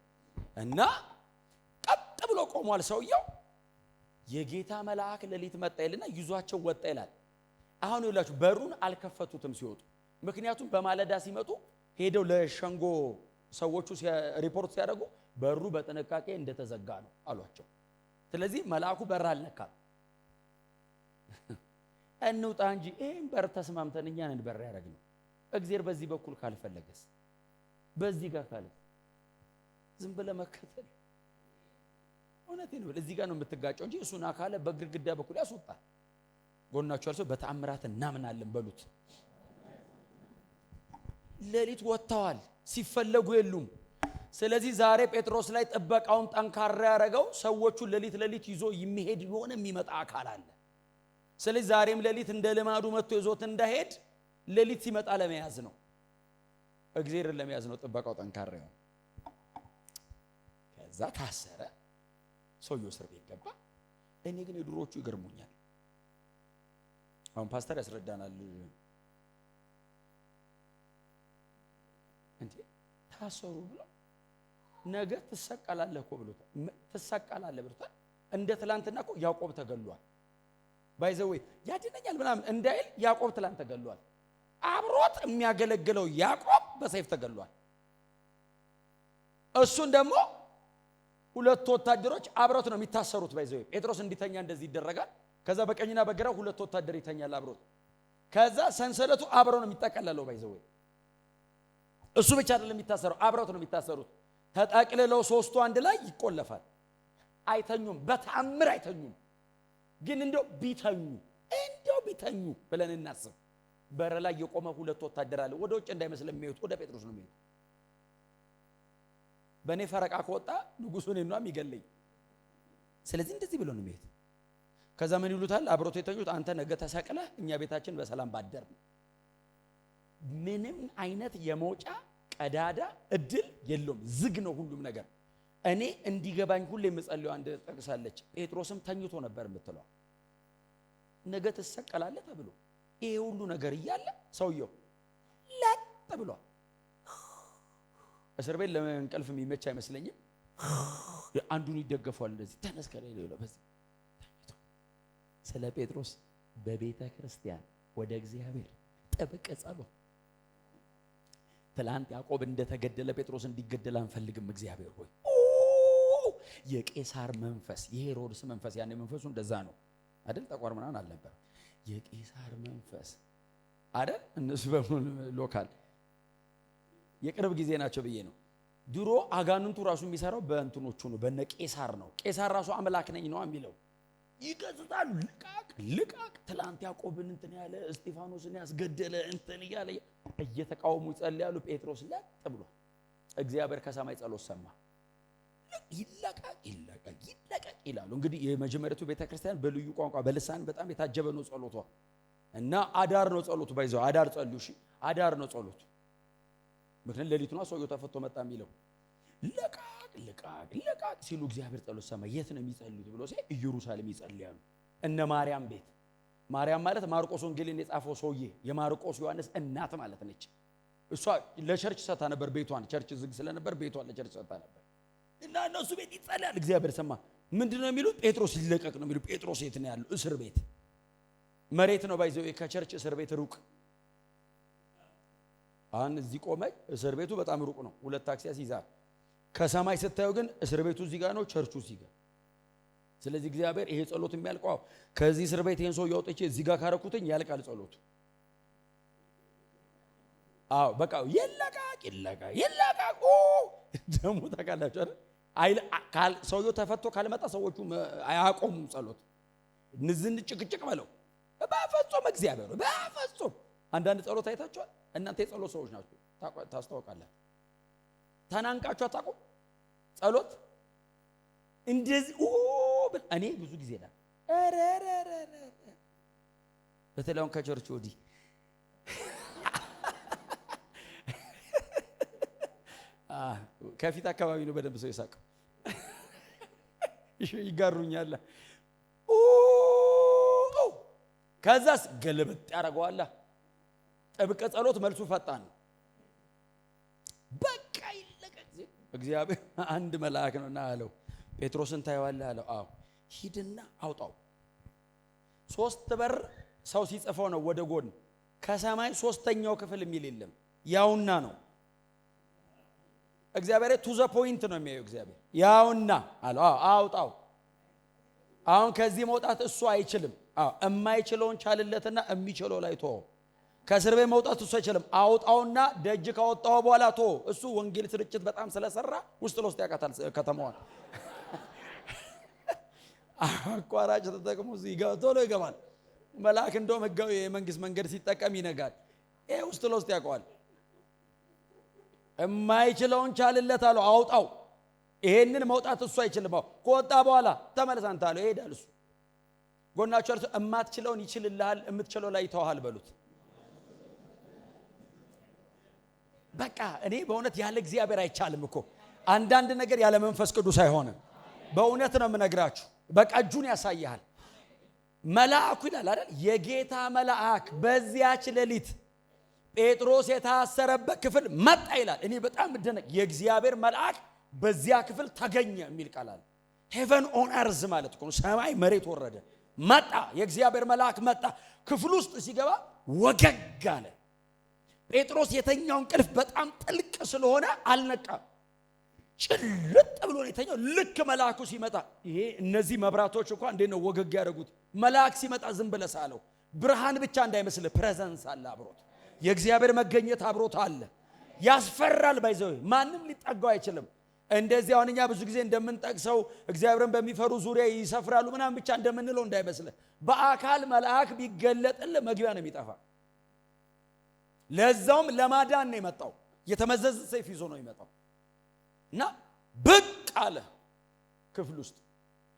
እና ቀጥ ብሎ ቆሟል ሰውየው። የጌታ መልአክ ሌሊት መጣ ይልና ይዟቸው ወጣ ይላል። አሁን ይላችሁ በሩን አልከፈቱትም ሲወጡ። ምክንያቱም በማለዳ ሲመጡ ሄደው ለሸንጎ ሰዎቹ ሪፖርት ሲያደርጉ በሩ በጥንቃቄ እንደተዘጋ ነው አሏቸው። ስለዚህ መልአኩ በር አልነካም። እንውጣ እንጂ ይሄን በር ተስማምተን እኛን እንበር ያደርግነው እግዚአብሔር በዚህ በኩል ካልፈለገስ በዚህ ጋር ካለ ዝም ብለ መከተል እውነቴን ነው። እዚህ ጋር ነው የምትጋጨው እንጂ እሱን አካለ በግድግዳ በኩል ያስወጣል። ጎናቸው ያለው በተአምራት እናምናለን በሉት። ሌሊት ወጥተዋል፣ ሲፈለጉ የሉም። ስለዚህ ዛሬ ጴጥሮስ ላይ ጥበቃውን ጠንካራ ያደረገው ሰዎቹ ሌሊት ይዞ የሚሄድ የሆነ የሚመጣ አካል አለ። ስለዚህ ዛሬም ሌሊት እንደ ልማዱ መጥቶ ይዞት እንዳይሄድ ሌሊት ሲመጣ ለመያዝ ነው፣ እግዚአብሔርን ለመያዝ ነው ጥበቃው ጠንካራ ነው። ከዛ ታሰረ፣ ሰውየው እስር ቤት ገባ። እኔ ግን የድሮቹ ይገርሙኛል። አሁን ፓስተር ያስረዳናል እንዴ ታሰሩ ብሎ ነገ ትሰቀላለህ እኮ ብሎታል። ትሰቀላለህ ብሎታል። እንደ ትላንትና እኮ ያዕቆብ ተገሏል። ባይዘው ያድነኛል ምናምን እንዳይል ያዕቆብ ትላንት ተገሏል። አብሮት የሚያገለግለው ያዕቆብ በሰይፍ ተገሏል። እሱን ደግሞ ሁለት ወታደሮች አብሮት ነው የሚታሰሩት። ባይዘው ጴጥሮስ እንዲተኛ እንደዚህ ይደረጋል። ከዛ በቀኝና በግራ ሁለት ወታደር ይተኛል አብሮት። ከዛ ሰንሰለቱ አብሮ ነው የሚጠቀለለው። ባይዘው እሱ ብቻ አይደለም የሚታሰረው፣ አብሮት ነው የሚታሰሩት። ተጠቅልለው ሶስቱ አንድ ላይ ይቆለፋል። አይተኙም፣ በተአምር አይተኙም። ግን እንደው ቢተኙ ብለን እናስብ። በር ላይ የቆመ ሁለት ወታደር አለ። ወደ ውጭ እንዳይመስል የሚያዩት ወደ ጴጥሮስ ነው የሚያዩት። በእኔ ፈረቃ ከወጣ ንጉሡ እኔን ነው የሚገለኝ። ስለዚህ እንደዚህ ብሎ ነው የሚሄድ። ከዛ ምን ይሉታል አብሮት የተኙት? አንተ ነገ ተሰቅለህ እኛ ቤታችን በሰላም ባደር። ምንም አይነት የመውጫ ቀዳዳ እድል የለውም። ዝግ ነው ሁሉም ነገር። እኔ እንዲገባኝ ሁሌ የምጸልየው አንድ ጠቅሳለች። ጴጥሮስም ተኝቶ ነበር የምትለው ነገ ተሰቀላለህ ተብሎ ይሄ ሁሉ ነገር እያለ ሰውየው ለጥ ብሏል። እስር ቤት ለእንቅልፍ የሚመች አይመስለኝም። አንዱን ይደገፋል እንደዚህ ተነስ ከላይ ነው በዚህ ተኝቶ። ስለ ጴጥሮስ በቤተ ክርስቲያን ወደ እግዚአብሔር ጥብቅ ጸሎት። ትላንት ያዕቆብ እንደተገደለ ጴጥሮስ እንዲገደል አንፈልግም። እግዚአብሔር ሆይ የቄሳር መንፈስ የሄሮድስ መንፈስ ያኔ መንፈሱ እንደዛ ነው አይደል? ጠቋር ምናምን አልነበር። የቄሳር መንፈስ አይደል? እነሱ በሙሉ ሎካል የቅርብ ጊዜ ናቸው ብዬ ነው። ድሮ አጋንንቱ ራሱ የሚሰራው በእንትኖቹ ነው፣ በነ ቄሳር ነው። ቄሳር ራሱ አምላክ ነኝ ነው የሚለው። ይገዝታሉ። ልቃቅ ትላንት ያዕቆብን እንትን ያለ እስጢፋኖስን ያስገደለ እንትን እያለ እየተቃወሙ ይጸልያሉ። ጴጥሮስ ለጥ ብሎ እግዚአብሔር ከሰማይ ጸሎት ሰማ። ይለቀቅ ይላሉ። እንግዲህ የመጀመሪያቱ ቤተክርስቲያን በልዩ ቋንቋ በልሳን በጣም የታጀበ ነው ጸሎቷ እና አዳር ነው ጸሎቱ። ባይዘው አዳር ጸልዩ። እሺ አዳር ነው ጸሎቱ። ምክንያቱም ሌሊቱና ሰውየው ተፈቶ መጣ የሚለው ልቃቅ ሲሉ እግዚአብሔር ጸሎት ሰማ። የት ነው የሚጸልዩት ብሎ ሲል ኢየሩሳሌም ይጸልያሉ። እነ ማርያም ቤት። ማርያም ማለት ማርቆስ ወንጌልን የጻፈው ሰውዬ የማርቆስ ዮሐንስ እናት ማለት ነች። እሷ ለቸርች ሰጣ ነበር ቤቷን። ቸርች ዝግ ስለነበር ቤቷን ለቸርች ሰጣ ነበር እና እነሱ ቤት ይጸልያል። እግዚአብሔር ሰማ። ምንድነው የሚሉት? ጴጥሮስ ይለቀቅ ነው የሚሉት። ጴጥሮስ የት ነው ያለው? እስር ቤት። መሬት ነው ባይዘው ከቸርች እስር ቤት ሩቅ። አሁን እዚህ ቆመ። እስር ቤቱ በጣም ሩቅ ነው። ሁለት ታክሲ ያስይዛል። ከሰማይ ስታዩ ግን እስር ቤቱ እዚህ ጋር ነው፣ ቸርቹ እዚህ ጋር። ስለዚህ እግዚአብሔር ይሄ ጸሎት የሚያልቀው ከዚህ እስር ቤት ይሄን ሰው ያውጥቼ እዚህ ጋር ካረኩትኝ ያልቃል ጸሎቱ። አዎ በቃ ይለቀቅ ደሙ ታውቃላችሁ አይደል? ሰውየው ተፈቶ ካልመጣ ሰዎቹ አያቆሙም ጸሎት። ንዝን ጭቅጭቅ በለው በፍጹም እግዚአብሔር በፍጹም። አንዳንድ ጸሎት አይታችኋል እናንተ? የጸሎት ሰዎች ናችሁ ታስታውቃላችሁ። ተናንቃችሁ አታውቁም? ጸሎት እንደዚህ እኔ ብዙ ጊዜ ላ በተለይ ከቸርች ወዲህ ከፊት አካባቢ ነው በደንብ ሰው ይሳቀው ይጋሩኛል። ከዛስ ገለበጥ ያደርገዋል። ጥብቅ ጸሎት መልሱ ፈጣን ነው። በቃ ይለቀቅ። እግዚአብሔር አንድ መልአክ ነውና አለው ጴጥሮስን ታየዋለህ አለው። አዎ ሂድና አውጣው። ሶስት በር ሰው ሲጽፈው ነው ወደ ጎን። ከሰማይ ሶስተኛው ክፍል የሚል የለም። ያውና ነው እግዚአብሔር ቱ ዘ ፖይንት ነው የሚያየው እግዚአብሔር። ያውና አለው። አዎ አውጣው። አሁን ከዚህ መውጣት እሱ አይችልም። አዎ የማይችለውን ቻልለትና የሚችለው ላይ ተወው። ከእስር ቤት መውጣት እሱ አይችልም። አውጣውና ደጅ ካወጣው በኋላ ተወው። እሱ ወንጌል ስርጭት በጣም ስለሰራ ውስጥ ለውስጥ ያቃታል ከተማዋን። አቋራጭ ተጠቅሞ ቶሎ ይገባል። መልአክ እንደውም ህጋዊ የመንግስት መንገድ ሲጠቀም ይነጋል። ይሄ ውስጥ ለውስጥ ያውቀዋል። የማይችለውን ቻልለት አለው፣ አውጣው። ይሄንን መውጣት እሱ አይችልም። ከወጣ በኋላ ተመለስ አንተ አለው፣ ይሄዳል። እሱ ጎናቸው እርሱ እማትችለውን ይችልልሃል፣ የምትችለው ላይ ይተዋሃል በሉት። በቃ እኔ በእውነት ያለ እግዚአብሔር አይቻልም እኮ አንዳንድ ነገር ያለ መንፈስ ቅዱስ አይሆንም። በእውነት ነው የምነግራችሁ። በቃ እጁን ያሳያል። መልአኩ ይላል አይደል? የጌታ መልአክ በዚያች ሌሊት ጴጥሮስ የታሰረበት ክፍል መጣ ይላል። እኔ በጣም እደነቅ። የእግዚአብሔር መልአክ በዚያ ክፍል ተገኘ የሚል ቃል አለ። ሄቨን ኦን አርዝ ማለት እኮ ነው። ሰማይ መሬት ወረደ። መጣ፣ የእግዚአብሔር መልአክ መጣ። ክፍል ውስጥ ሲገባ ወገግ አለ። ጴጥሮስ የተኛው እንቅልፍ በጣም ጥልቅ ስለሆነ አልነቃም። ጭልጥ ብሎ ነው የተኛው። ልክ መልአኩ ሲመጣ ይሄ እነዚህ መብራቶች እንኳን እንዴት ነው ወገግ ያደረጉት? መልአክ ሲመጣ ዝም ብለህ ሳለው ብርሃን ብቻ እንዳይመስል ፕሬዘንስ አለ አብሮት። የእግዚአብሔር መገኘት አብሮት አለ። ያስፈራል። ባይዘው ማንም ሊጠጋው አይችልም። እንደዚህ አሁን እኛ ብዙ ጊዜ እንደምንጠቅሰው እግዚአብሔርን በሚፈሩ ዙሪያ ይሰፍራሉ ምናምን ብቻ እንደምንለው እንዳይመስልህ። በአካል መልአክ ቢገለጥልህ መግቢያ ነው የሚጠፋ። ለዛውም ለማዳን ነው የመጣው። የተመዘዘ ሰይፍ ይዞ ነው የመጣው እና ብቅ አለ ክፍል ውስጥ።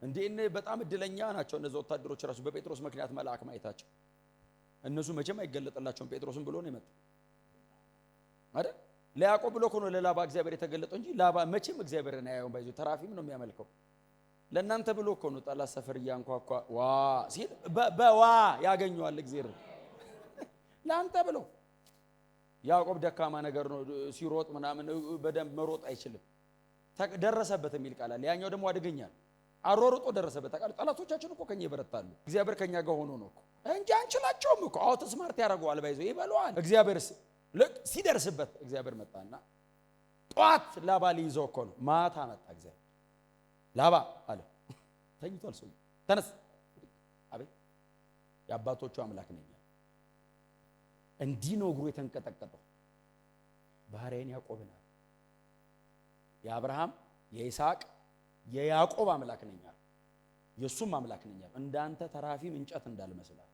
እንዴ በጣም እድለኛ ናቸው እነዚህ ወታደሮች ራሱ በጴጥሮስ ምክንያት መልአክ ማየታቸው። እነሱ መቼም አይገለጥላቸውም። ጴጥሮስን ብሎ ነው የመጣው አይደል? ለያዕቆብ ብሎ ነው ለላባ እግዚአብሔር የተገለጠው እንጂ ላባ መቼም እግዚአብሔርን አያየውም። ባይዞ ተራፊም ነው የሚያመልከው። ለእናንተ ብሎ ነው ጠላት ሰፈር እያንኳኳ ዋ ሲል በዋ ያገኘዋል እግዚአብሔር ለአንተ ብሎ። ያዕቆብ ደካማ ነገር ነው፣ ሲሮጥ ምናምን በደንብ መሮጥ አይችልም። ደረሰበት የሚል ቃል አለ። ያኛው ደግሞ አደገኛል። አሮርጦ ደረሰበት። ጠላቶቻችን እኮ ከኛ ይበረታሉ። እግዚአብሔር ከኛ ጋር ሆኖ ነው እኮ እንጂ አንችላቸውም እኮ። አውት ስማርት ያደርገዋል። ባይዞ ይበለዋል። እግዚአብሔር ሲደርስበት እግዚአብሔር መጣና ጧት ላባ ሊይዘው እኮ ነው። ማታ መጣ እግዚአብሔር። ላባ አለ ተኝቷል ሰው፣ ተነስ። አቤት የአባቶቹ አምላክ ነኝ። እንዲህ ነው እግሩ የተንቀጠቀጠው። ባሪያዬን ያዕቆብን አለ የአብርሃም የይስሐቅ የያዕቆብ አምላክ ነኝ አለ። የሱም አምላክ ነኝ አለ። እንዳንተ ተራፊም እንጨት እንዳልመስላል።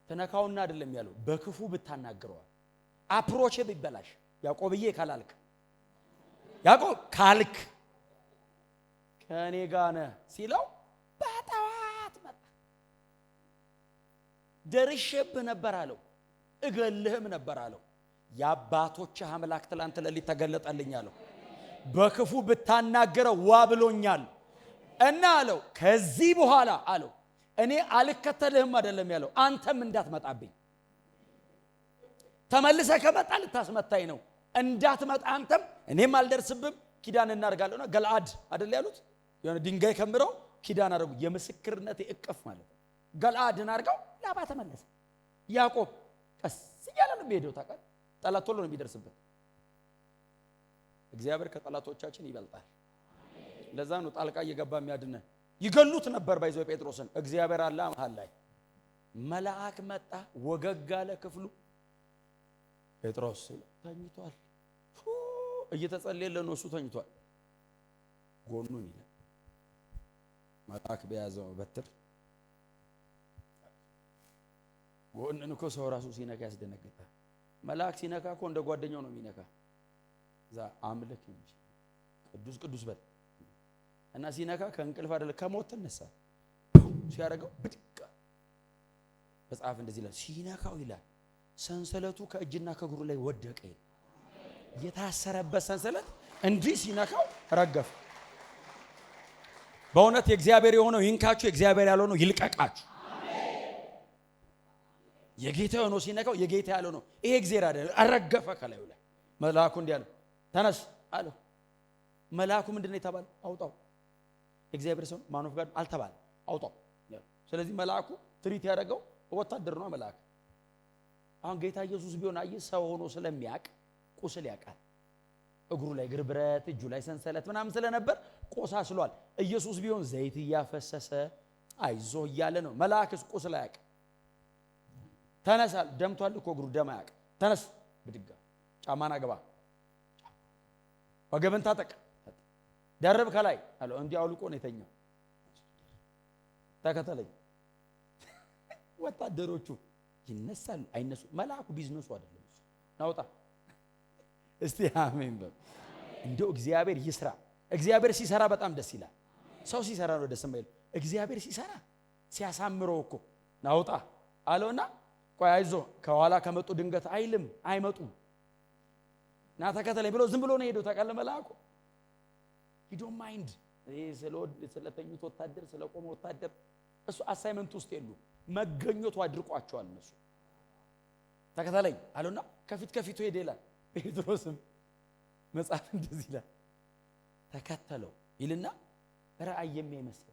ተነካውና አይደለም ያለው፣ በክፉ ብታናግረዋል። አፕሮች ቢበላሽ ያዕቆብዬ ካላልክ፣ ያዕቆብ ካልክ ከኔ ጋር ነህ ሲለው በጠዋት መጣ። ደርሼብህ ነበር አለው፣ እገልህም ነበር አለው። የአባቶችህ አምላክ ትላንት ሌሊት ተገለጠልኝ አለው። በክፉ ብታናገረው ዋ ብሎኛል እና አለው ከዚህ በኋላ አለው እኔ አልከተልህም አይደለም ያለው፣ አንተም እንዳትመጣብኝ። ተመልሰህ ከመጣ ልታስመታኝ ነው። እንዳትመጣ አንተም እኔም አልደርስብም። ኪዳን እናደርጋለሁና ገለዓድ አይደል ያሉት፣ የሆነ ድንጋይ ከምረው ኪዳን አደረጉ። የምስክርነት እቅፍ ማለት ነው። ገለዓድን አድርገው ላባ ተመለሰ። ያዕቆብ ቀስ እያለ ነው የሚሄደው። ታውቃለህ፣ ጠላት ቶሎ ነው የሚደርስበት። እግዚአብሔር ከጠላቶቻችን ይበልጣል። ለዛ ነው ጣልቃ እየገባ የሚያድነን። ይገሉት ነበር ባይዘው ጴጥሮስን። እግዚአብሔር አለ መሃል ላይ። መልአክ መጣ፣ ወገግ አለ ክፍሉ። ጴጥሮስ ተኝቷል፣ እየተጸለየለ ነው፣ እሱ ተኝቷል። ጎኑን ይላል መልአክ በያዘው በትር። ጎንን እኮ ሰው ራሱ ሲነካ ያስደነግጣል። መልአክ ሲነካ እኮ እንደ ጓደኛው ነው የሚነካ። ዛ አምልክ እንጂ ቅዱስ ቅዱስ በል እና ሲነካ ከእንቅልፍ አይደለ ከሞት ተነሳ። ሲያደርገው ብድቅ መጽሐፍ እንደዚህ ይላል፣ ሲነካው ይላል ሰንሰለቱ ከእጅና ከእግሩ ላይ ወደቀ። የታሰረበት ሰንሰለት እንዲህ ሲነካው ረገፈ። በእውነት የእግዚአብሔር የሆነው ይንካችሁ፣ የእግዚአብሔር ያልሆነው ይልቀቃችሁ። የጌታ የሆነው ሲነካው የጌታ ያልሆነው ይሄ እግዚአብሔር አይደለም፣ አረገፈ ከላዩ ላይ። መልአኩ እንዲህ አለው ተነስ አለው። መልአኩ ምንድነው የተባለው? አውጣው። እግዚአብሔር ሰው ማኖፍ ጋር አልተባለ፣ አውጣው። ስለዚህ መልአኩ ትሪት ያደረገው ወታደር ነው መልአክ። አሁን ጌታ ኢየሱስ ቢሆን አይ ሰው ሆኖ ስለሚያቅ ቁስል ያውቃል። እግሩ ላይ እግር ብረት፣ እጁ ላይ ሰንሰለት ምናምን ስለነበር ቆሳስሏል። ኢየሱስ ቢሆን ዘይት እያፈሰሰ አይዞ እያለ ነው። መልአክስ ቁስል ያውቅ። ተነሳል፣ ደምቷል እኮ እግሩ ደም ያውቅ። ተነስ ብድጋ፣ ጫማና ገባ፣ ወገብን ታጠቅ፣ ደርብ ከላይ አለው። እንዲህ አውልቆ ነው የተኛው። ተከተለኝ። ወታደሮቹ ይነሳሉ አይነሱ፣ መልአኩ ቢዝነሱ አይደለም እሱ። ናውጣ እስቲ አሜን በል። እንደው እግዚአብሔር ይስራ። እግዚአብሔር ሲሰራ በጣም ደስ ይላል። ሰው ሲሰራ ነው ደስ የማይለው። እግዚአብሔር ሲሰራ ሲያሳምረው እኮ ናውጣ አለውና ቆይ አይዞ ከኋላ ከመጡ ድንገት አይልም፣ አይመጡም። ና ተከተለኝ ብሎ ዝም ብሎ ነው ሄዶ ተቀለ መልአኩ። ሂዶ ማይንድ ስለተኙት ወታደር ስለቆመ ወታደር እሱ አሳይመንት ውስጥ የሉ መገኘቱ አድርቋቸዋል። እነሱ ተከተለኝ አለውና ከፊት ከፊቱ ሄደ ይላል። ጴጥሮስም መጽሐፍ እንደዚህ ይላል ተከተለው ይልና ራእይ የሚመስል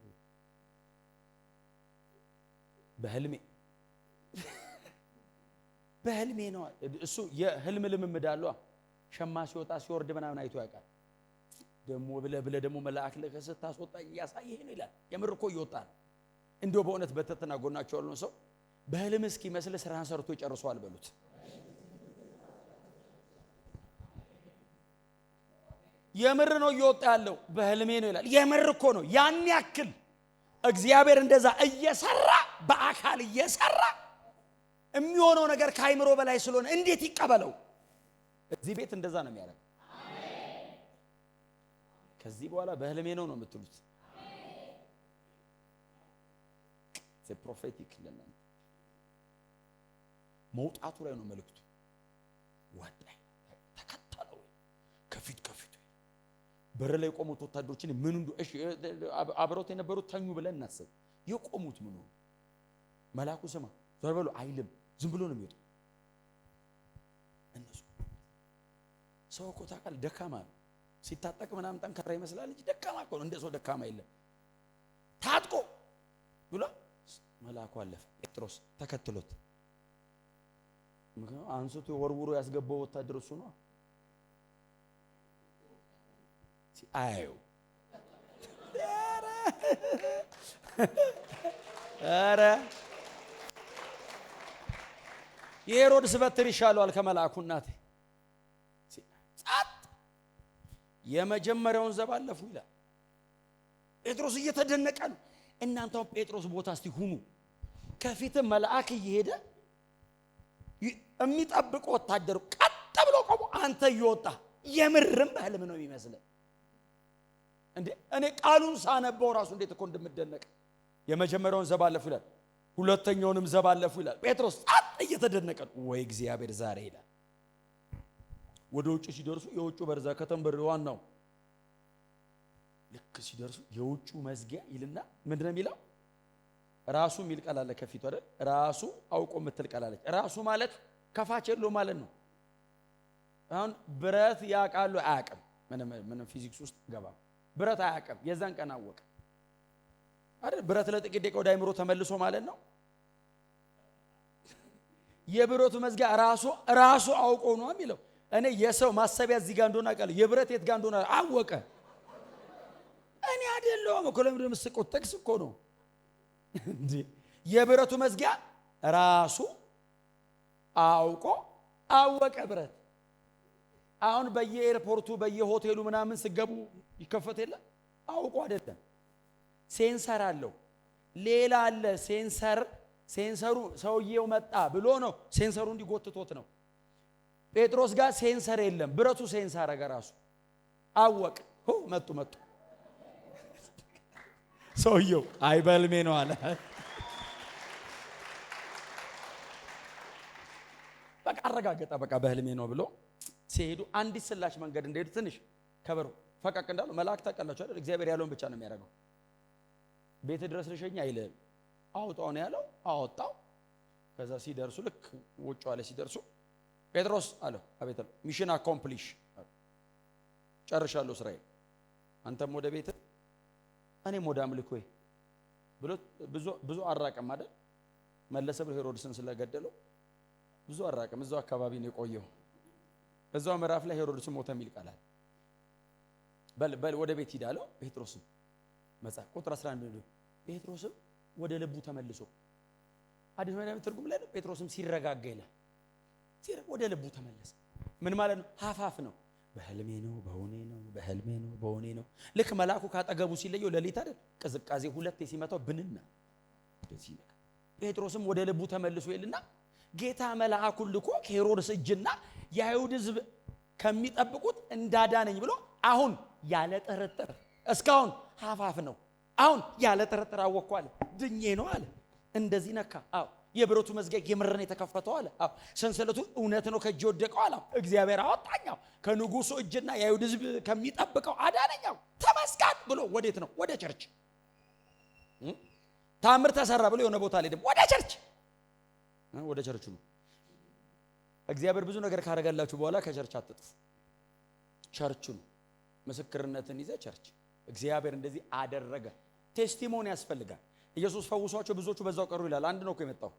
በህልሜ ነው እሱ። የህልም ልምምድ አለው። ሸማ ሲወጣ ሲወርድ ምናምን አይቶ ያውቃል። ደሞ ብለ ደሞ መልአክ ለከሰት ታስወጣ ያሳየህ ነው ይላል። የምር እኮ ይወጣል። እንደው በእውነት በተተና ጎናቸው ያለው ሰው በህልም እስኪ መስለ ስራን ሰርቶ ይጨርሰዋል በሉት። የምር ነው እየወጣ ያለው በህልሜ ነው ይላል። የምር እኮ ነው። ያን ያክል እግዚአብሔር እንደዛ እየሰራ በአካል እየሰራ የሚሆነው ነገር ካይምሮ በላይ ስለሆነ እንዴት ይቀበለው? እዚህ ቤት እንደዛ ነው የሚያደርገው። ከዚህ በኋላ በህልሜ ነው የምትሉት። ዘ ፕሮፌቲክ ለናንተ መውጣቱ ላይ ነው መልእክቱ። ወጣ ተከተለው ከፊት በር ላይ ቆሙት ወታደሮችን ምን እንዱ እሺ አብሮት የነበሩት ተኙ ብለን እናስብ። የቆሙት ምን ነው መልአኩ ስማ ዞር በሉ አይልም፣ ዝም ብሎ ነው የሚወጣው። እነሱ ሰው እኮ ታውቃለህ ደካማ ነው። ሲታጠቅ ምናምን ጠንካራ ይመስላል እንጂ ደካማ እኮ ነው። እንደ ሰው ደካማ የለም። ታጥቆ ብሎ መልአኩ አለፈ። ጴጥሮስ ተከትሎት ምክንያቱም አንስቶ ወርውሮ ያስገባው ወታደር እሱ ነው። አዩ አረ የሄሮድስ በትር ይሻለዋል ከመልአኩ። እናቴ ጻት የመጀመሪያውን ዘባለፉ ይላል። ጴጥሮስ እየተደነቀ ነው። እናንተው ጴጥሮስ ቦታ እስቲ ሁኑ። ከፊት መልአክ እየሄደ የሚጠብቅ ወታደሩ ቀጥ ብሎ ቆሞ አንተ እየወጣ የምርም በህልም ነው የሚመስለው እንዴ? እኔ ቃሉን ሳነበው ራሱ እንዴት እኮ እንደምደነቅ። የመጀመሪያውን ዘባለፉ ይላል፣ ሁለተኛውንም ዘባለፉ ይላል። ጴጥሮስ ጻት እየተደነቀ ወይ እግዚአብሔር ዛሬ ይላል። ወደ ውጭ ሲደርሱ የውጭ በርዛ ከተንበር ዋናው ልክ ሲደርሱ የውጭ መዝጊያ ይልና ምንድነው የሚለው? ራሱ የሚል ቃል አለ ከፊቱ አይደል? ራሱ አውቆ የምትል ቃል አለች። ራሱ ማለት ከፋች የለው ማለት ነው። አሁን ብረት ያቃሉ አያቅም። ምንም ፊዚክስ ውስጥ ገባ ብረት አያቅም። የዛን ቀን አወቀ አይደል? ብረት ለጥቂት ደቂቃ ወደ አይምሮ ተመልሶ ማለት ነው። የብረቱ መዝጊያ ራሱ አውቆ ነው የሚለው። እኔ የሰው ማሰቢያ እዚህ ጋር እንደሆነ አውቃለሁ። የብረት የት ጋር እንደሆነ አወቀ። እኔ አይደለሁም እኮ ለምን ምስቆት ጥቅስ እኮ ነው እንዴ? የብረቱ መዝጊያ ራሱ አውቆ አወቀ። ብረት አሁን በየኤርፖርቱ በየሆቴሉ ምናምን ሲገቡ ይከፈት የለ አውቆ አይደለም። ሴንሰር አለው። ሌላ አለ ሴንሰሩ ሰውየው መጣ ብሎ ነው ሴንሰሩ እንዲጎትቶት ነው። ጴጥሮስ ጋር ሴንሰር የለም። ብረቱ ሴንሰር አረገ። ራሱ አወቀ። መጡ ሰውየው አይ በልሜ ነው አለ። በቃ አረጋገጠ። በቃ በህልሜ ነው ብሎ ሲሄዱ አንዲት ስላች መንገድ እንደሄዱ ትንሽ ከበሩ ፈቀቅ እንዳሉ መልአክ ታውቃላችሁ አይደል? እግዚአብሔር ያለውን ብቻ ነው የሚያደርገው። ቤት ድረስ ልሸኝ አይልም። አውጣው ነው ያለው። አወጣው። ከዛ ሲደርሱ ልክ ውጭ ዋለ ሲደርሱ ጴጥሮስ አለው አቤት አለው። ሚሽን አኮምፕሊሽ ጨርሻለሁ ስራዬ፣ አንተም ወደ ቤት እኔም ወደ አምልኮዬ ብሎ ብዙ አራቀም አይደል? መለሰ ብሎ ሄሮድስን ስለገደለው ብዙ አራቀም። እዛው አካባቢ ነው የቆየው። እዛው ምዕራፍ ላይ ሄሮድስ ሞተ የሚል ቃል አለ። በል ወደ ቤት ሂዳለው። ጴጥሮስም መጽሐፍ ቁጥር 11 ጴጥሮስም ወደ ልቡ ተመልሶ አዲስ መዳም ትርጉም ላይ ጴጥሮስም ሲረጋጋ ይላል። ወደ ልቡ ተመለሰ። ምን ማለት ነው? ሀፋፍ ነው። በህልሜ ነው በሆኔ ነው በህልሜ ነው በሆኔ ነው። ልክ መልአኩ ካጠገቡ ሲለየው ሌሊት አይደል? ቅዝቃዜ ሁለቴ ሲመታው ብንና እንደዚህ ነው። ጴጥሮስም ወደ ልቡ ተመልሶ ይልና ጌታ መልአኩን ልኮ ከሄሮድስ እጅና የአይሁድ ሕዝብ ከሚጠብቁት እንዳዳነኝ ብሎ አሁን ያለ ጥርጥር እስካሁን ሐፋፍ ነው። አሁን ያለ ጥርጥር አወቅኩ አለ። ድኜ ነው አለ። እንደዚህ ነካ። አዎ የብረቱ መዝጊያ የምርን የተከፈተው አለ። አዎ ሰንሰለቱ እውነት ነው ከእጅ ወደቀው አለ። እግዚአብሔር አወጣኛው ከንጉሱ እጅና የአይሁድ ሕዝብ ከሚጠብቀው አዳነኛው ተመስገን ብሎ ወዴት ነው? ወደ ቸርች። ታምር ተሰራ ብሎ የሆነ ቦታ ላይ ደግሞ ወደ ቸርች ነው። እግዚአብሔር ብዙ ነገር ካደረጋላችሁ በኋላ ከቸርች አትጥፉ። ቸርቹን ምስክርነትን ይዘ ቸርች እግዚአብሔር እንደዚህ አደረገ። ቴስቲሞኒ ያስፈልጋል። ኢየሱስ ፈውሷቸው ብዙዎቹ በዛው ቀሩ ይላል። አንድ ነው እኮ የመጣው።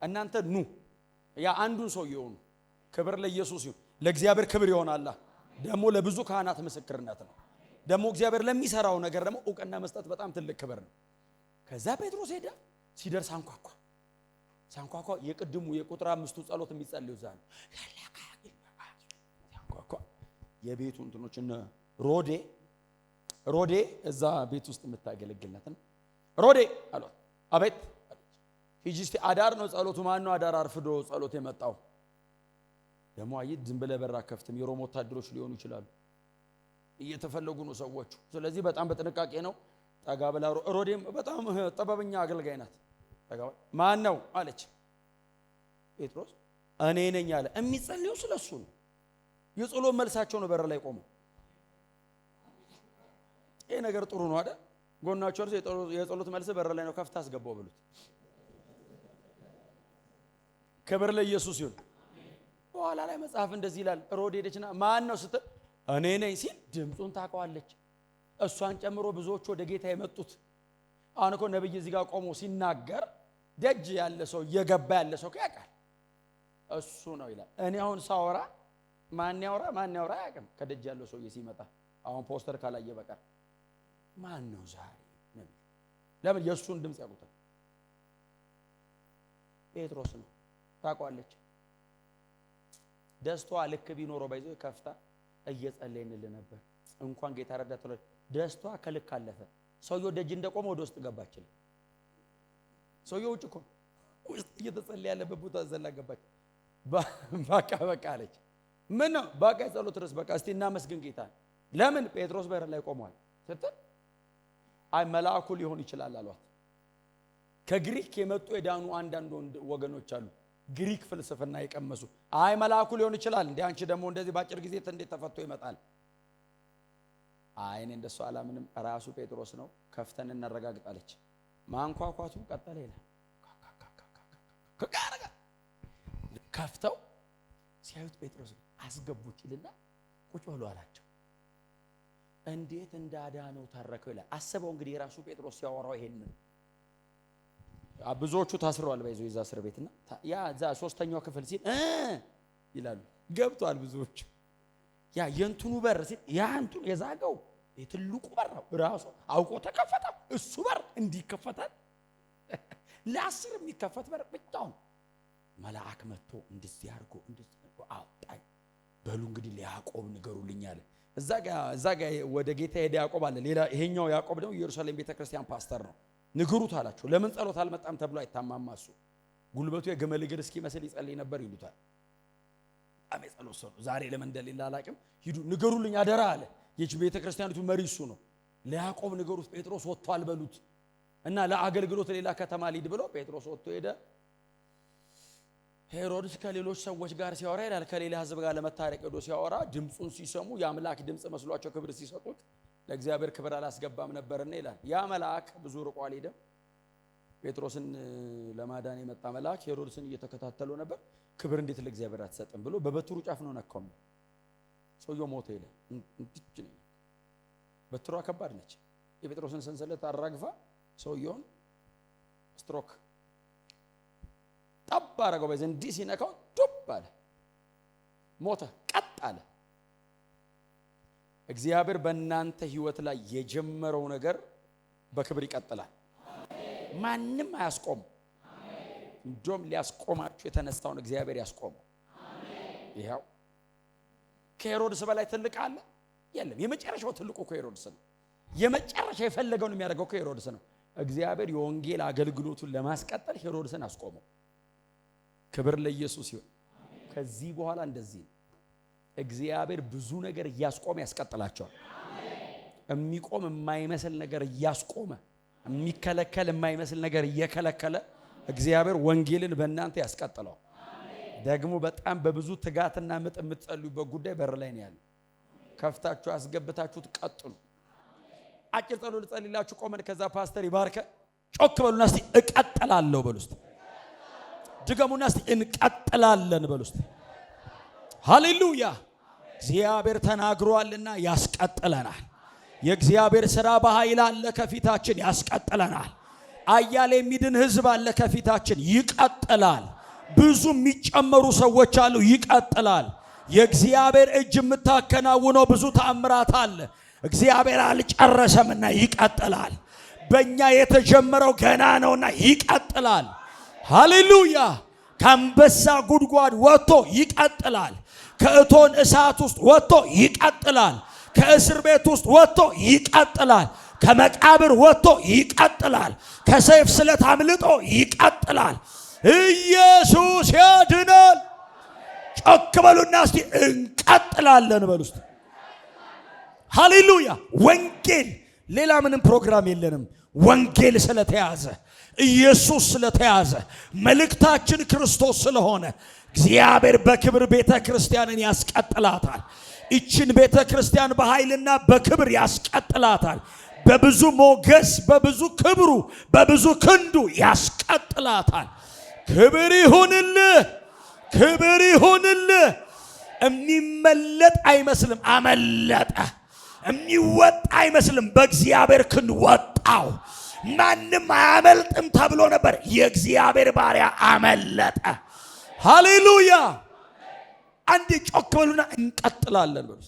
እናንተ ኑ ያ አንዱን ሰው ይሁን። ክብር ለኢየሱስ ይሁን። ለእግዚአብሔር ክብር ይሆናል። ደግሞ ለብዙ ካህናት ምስክርነት ነው። ደግሞ እግዚአብሔር ለሚሰራው ነገር ደግሞ እውቅና መስጠት በጣም ትልቅ ክብር ነው። ከዛ ጴጥሮስ ሄደ። ሲደርስ ሳንኳኳ የቅድሙ የቁጥር 5 ጸሎት የሚጸልዩ እዛ ነው። ሳንኳኳ የቤቱ እንትኖች እነ ሮዴ እዛ ቤት ውስጥ የምታገለግልነት ነው። ሮዴ አሏት። አቤት ሂጂ እስቲ። አዳር ነው ጸሎቱ። ማን ነው አዳር አርፍዶ ጸሎት የመጣው? ደግሞ አይት ዝም ብለህ በር አከፍትም። የሮም ወታደሮች ሊሆኑ ይችላሉ። እየተፈለጉ ነው ሰዎቹ። ስለዚህ በጣም በጥንቃቄ ነው። ጠጋ ብላ ሮዴም በጣም ጥበበኛ አገልጋይ ናት። ማን ነው አለች። ጴጥሮስ እኔ ነኝ አለ። የሚጸልዩ ስለሱ ነው። የጸሎት መልሳቸው ነው በር ላይ ቆመው። ይሄ ነገር ጥሩ ነው አይደል? ጎናቸው የጸሎት መልስ በር ላይ ነው። ከፍታ አስገባው ብሉት። ክብር ለኢየሱስ ይሁን። በኋላ ላይ መጽሐፍ እንደዚህ ይላል። ሮዴ ሄደችና ማን ነው ስትል እኔ ነኝ ሲል ድምፁን ታውቀዋለች። እሷን ጨምሮ ብዙዎች ወደ ጌታ የመጡት። አሁን እኮ ነብይ እዚህ ጋር ቆሞ ሲናገር ደጅ ያለ ሰው እየገባ ያለ ሰው ያውቃል። እሱ ነው ይላል። እኔ አሁን ሳወራ ማን ያወራ አያውቅም። ከደጅ ያለው ሰውዬ ሲመጣ አሁን ፖስተር ካላየ በቀር ማን ነው ዛሬ ነብይ? ለምን የእሱን ድምፅ ያውቁታል። ጴጥሮስ ነው ታውቀዋለች። ደስታዋ ልክ ቢኖረው ባይዞ ከፍታ እየጸለይንልህ ነበር እንኳን ጌታ ረዳት ተለ ደስታዋ ከልክ አለፈ። ሰውየው ደጅ እንደቆመ ወደ ውስጥ ገባችል። ሰውየው ውጭ እኮ ውስጥ እየተጸለየ ያለበት ቦታ ዘላ ገባች። በቃ አለች። ምን ነው በቃ ጸሎት ድረስ በቃ እስቲ እናመስግን ጌታ። ለምን ጴጥሮስ በር ላይ ቆሟል ስትል አይ መልአኩ ሊሆን ይችላል አሏት። ከግሪክ የመጡ የዳኑ አንዳንድ ወገኖች አሉ፣ ግሪክ ፍልስፍና የቀመሱ። አይ መልአኩ ሊሆን ይችላል እንዴ አንቺ ደግሞ እንደዚህ ባጭር ጊዜ እንዴት ተፈቶ ይመጣል? አይ እኔ እንደሱ አላምንም፣ ራሱ ጴጥሮስ ነው፣ ከፍተን እናረጋግጣለች። ማንኳኳቱ ቀጠለ ይላል። ከፍተው ሲያዩት ጴጥሮስ አስገቡት ይልና ቁጭ ብሎ አላቸው። እንዴት እንዳዳነው ታረከው ይላል። አስበው እንግዲህ የራሱ ጴጥሮስ ሲያወራው ይሄንን። ብዙዎቹ ታስረዋል ባይዞ ይዛ እስር ቤትና ያ እዛ 3ኛው ክፍል ሲል ይላሉ ገብቷል ብዙዎቹ። ያ የንቱኑ በር ሲል ያ እንቱን የዛገው የትልቁ በር ራሱ አውቆ ተከፈተ። እሱ በር እንዲከፈታል ለ10 የሚከፈት በር ብቻውን መልአክ መጥቶ እንደዚህ አድርጎ አውጣኝ። በሉ እንግዲህ ለያዕቆብ ንገሩልኝ አለ። እዛ ጋ ወደ ጌታ ሄደ ያዕቆብ አለ። ሌላ ይሄኛው ያዕቆብ ደግሞ ኢየሩሳሌም ቤተክርስቲያን ፓስተር ነው። ንገሩት አላቸው። ለምን ጸሎት አልመጣም ተብሎ አይታማማ። እሱ ጉልበቱ የግመል እግር እስኪመስል ይጸልይ ነበር ይሉታል። በጣም የጸሎት ሰው ነው። ዛሬ ለምን እንደሌላ አላውቅም። ሂዱ ንገሩልኝ አደራ አለ። የች ቤተክርስቲያኒቱ መሪ እሱ ነው። ለያዕቆብ ንገሩት ጴጥሮስ ወጥቷል በሉት እና ለአገልግሎት ሌላ ከተማ ሊድ ብሎ ጴጥሮስ ወጥቶ ሄደ። ሄሮድስ ከሌሎች ሰዎች ጋር ሲያወራ ይላል ከሌላ ሕዝብ ጋር ለመታረቅ ሄዶ ሲያወራ ድምጹን ሲሰሙ የአምላክ ድምጽ መስሏቸው ክብር ሲሰጡት ለእግዚአብሔር ክብር አላስገባም ነበርና ይላል። ያ መልአክ ብዙ ርቆ አልሄደም። ጴጥሮስን ለማዳን የመጣ መልአክ ሄሮድስን እየተከታተለው ነበር። ክብር እንዴት ለእግዚአብሔር አትሰጥም ብሎ በበትሩ ጫፍ ነው ነካው። ሰውየው ሞተ ይላል። እንድጅ ነው በትሯ ከባድ ነች። የጴጥሮስን ሰንሰለት አራግፋ ሰውየውን ስትሮክ ጠብ አረገው። በዚህ እንዲህ ሲነካው ዱብ አለ፣ ሞተ፣ ቀጥ አለ። እግዚአብሔር በእናንተ ህይወት ላይ የጀመረው ነገር በክብር ይቀጥላል። ማንም አያስቆም። እንደውም ሊያስቆማችሁ የተነሳውን እግዚአብሔር ያስቆመው። ይሄው ከሄሮድስ በላይ ትልቅ አለ የለም። የመጨረሻው ትልቁ ሄሮድስ ነው። የመጨረሻ የፈለገውን የሚያደርገው ሄሮድስ ነው። እግዚአብሔር የወንጌል አገልግሎቱን ለማስቀጠል ሄሮድስን አስቆመው። ክብር ለኢየሱስ ይሁን። ከዚህ በኋላ እንደዚህ እግዚአብሔር ብዙ ነገር እያስቆመ ያስቀጥላቸዋል። የሚቆም የማይመስል ነገር እያስቆመ፣ የሚከለከል የማይመስል ነገር እየከለከለ እግዚአብሔር ወንጌልን በእናንተ ያስቀጥለው። ደግሞ በጣም በብዙ ትጋትና ምጥ የምትጸልዩበት ጉዳይ በር ላይ ነው ያለው። ከፍታችሁ አስገብታችሁት ቀጥሉ። አጭር ጸሎት ልጸልይላችሁ ቆመን፣ ከዛ ፓስተር ይባርከ። ጮክ በሉና እስቲ እቀጥላለሁ በሉ እስቲ። ድገሙና እስቲ እንቀጥላለን በሉ እስቲ። ሃሌሉያ። እግዚአብሔር ተናግሯልና ያስቀጥለናል። የእግዚአብሔር ሥራ በኃይል አለ፣ ከፊታችን ያስቀጥለናል። አያሌ የሚድን ሕዝብ አለ፣ ከፊታችን ይቀጥላል። ብዙ የሚጨመሩ ሰዎች አሉ፣ ይቀጥላል። የእግዚአብሔር እጅ የምታከናውነው ብዙ ተአምራት አለ። እግዚአብሔር አልጨረሰምና ይቀጥላል። በእኛ የተጀመረው ገና ነውና ይቀጥላል። ሃሌሉያ። ከአንበሳ ጉድጓድ ወጥቶ ይቀጥላል። ከእቶን እሳት ውስጥ ወጥቶ ይቀጥላል። ከእስር ቤት ውስጥ ወጥቶ ይቀጥላል። ከመቃብር ወጥቶ ይቀጥላል። ከሰይፍ ስለት አምልጦ ይቀጥላል። ኢየሱስ ያድናል። ጮክ በሉና እስቲ እንቀጥላለን በሉ እስቲ። ሃሌሉያ። ወንጌል ሌላ ምንም ፕሮግራም የለንም። ወንጌል ስለተያዘ፣ ኢየሱስ ስለተያዘ፣ መልእክታችን ክርስቶስ ስለሆነ እግዚአብሔር በክብር ቤተ ክርስቲያንን ያስቀጥላታል። ይችን ቤተ ክርስቲያን በኃይልና በክብር ያስቀጥላታል። በብዙ ሞገስ፣ በብዙ ክብሩ፣ በብዙ ክንዱ ያስቀጥላታል። ክብር ይሁንልህ፣ ክብር ይሁንልህ። የሚመለጥ አይመስልም፣ አመለጠ። የሚወጣ አይመስልም፣ በእግዚአብሔር ክንድ ወጣው። ማንም አያመልጥም ተብሎ ነበር፣ የእግዚአብሔር ባሪያ አመለጠ። ሃሌሉያ። አንዴ ጮክ በሉና እንቀጥላለን በሉ።